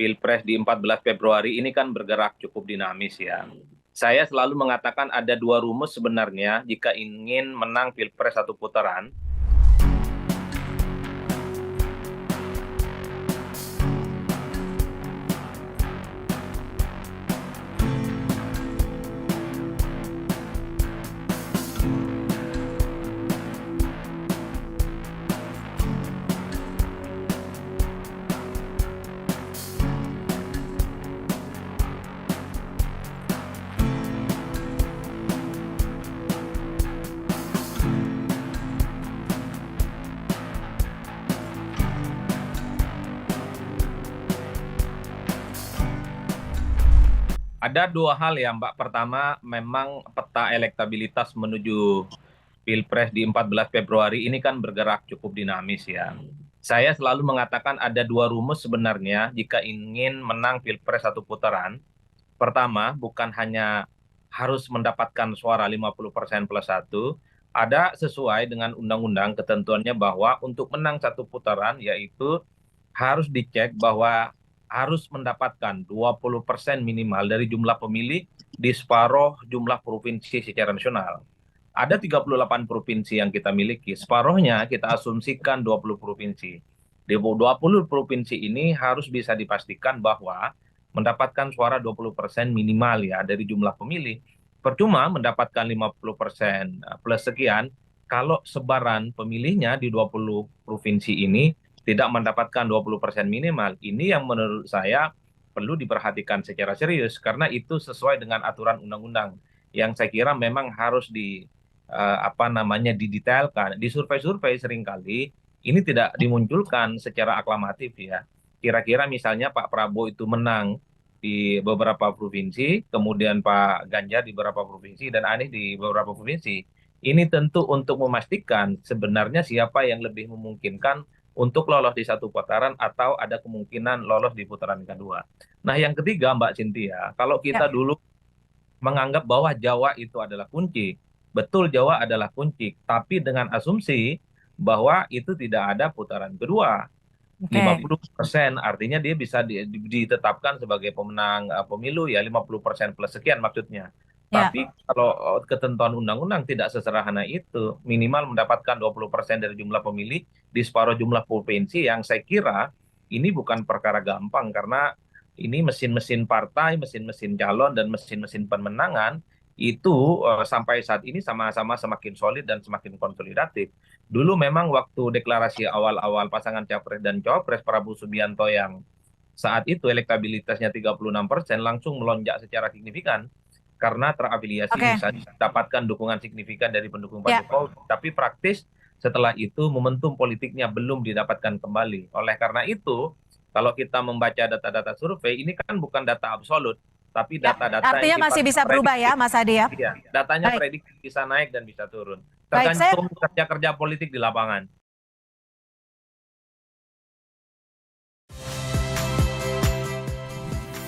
Pilpres di 14 Februari ini kan bergerak cukup dinamis ya. Saya selalu mengatakan ada dua rumus sebenarnya jika ingin menang Pilpres satu putaran. Ada dua hal ya, Mbak. Pertama, memang peta elektabilitas menuju Pilpres di 14 Februari ini kan bergerak cukup dinamis ya. Saya selalu mengatakan ada dua rumus sebenarnya jika ingin menang Pilpres satu putaran. Pertama, bukan hanya harus mendapatkan suara 50% plus satu, ada sesuai dengan undang-undang ketentuannya bahwa untuk menang satu putaran yaitu harus dicek bahwa harus mendapatkan 20% minimal dari jumlah pemilih di separuh jumlah provinsi secara nasional. Ada 38 provinsi yang kita miliki, separuhnya kita asumsikan 20 provinsi. Di 20 provinsi ini harus bisa dipastikan bahwa mendapatkan suara 20% minimal ya dari jumlah pemilih. Percuma mendapatkan 50% plus sekian kalau sebaran pemilihnya di 20 provinsi ini tidak mendapatkan 20% minimal. Ini yang menurut saya perlu diperhatikan secara serius karena itu sesuai dengan aturan undang-undang yang saya kira memang harus didetailkan. Di survei-survei seringkali ini tidak dimunculkan secara aklamatif ya. Kira-kira misalnya Pak Prabowo itu menang di beberapa provinsi, kemudian Pak Ganjar di beberapa provinsi dan Anies di beberapa provinsi. Ini tentu untuk memastikan sebenarnya siapa yang lebih memungkinkan untuk lolos di satu putaran atau ada kemungkinan lolos di putaran kedua. Nah, yang ketiga Mbak Cynthia, kalau kita Ya, dulu menganggap bahwa Jawa itu adalah kunci, betul Jawa adalah kunci, tapi dengan asumsi bahwa itu tidak ada putaran kedua. lima oke. puluh persen artinya dia bisa ditetapkan sebagai pemenang pemilu ya 50% plus sekian maksudnya. Ya, Tapi kalau ketentuan undang-undang tidak sesederhana itu, minimal mendapatkan 20% dari jumlah pemilih di separuh jumlah provinsi yang saya kira ini bukan perkara gampang karena ini mesin-mesin partai, mesin-mesin calon dan mesin-mesin pemenangan itu sampai saat ini sama-sama semakin solid dan semakin konsolidatif. Dulu memang waktu deklarasi awal-awal pasangan Capres dan Cawapres Prabowo Subianto yang saat itu elektabilitasnya 36% langsung melonjak secara signifikan karena terafiliasi oke. misalnya mendapatkan dukungan signifikan dari pendukung Pak Ya, Jokowi. Tapi praktis setelah itu momentum politiknya belum didapatkan kembali. Oleh karena itu, kalau kita membaca data-data survei, ini kan bukan data absolut, tapi ya. data-data yang Artinya masih sifatnya bisa berubah ya, prediktif. Mas Adi ya. Iya, datanya Baik, prediktif bisa naik dan bisa turun. baik. Saya Tergantung kerja-kerja politik di lapangan.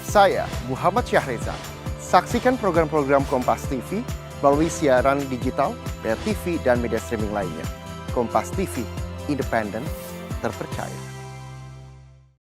Saya Muhammad Syahreza. Saksikan program-program Kompas TV melalui siaran digital, pay TV, dan media streaming lainnya. Kompas TV, independen, terpercaya.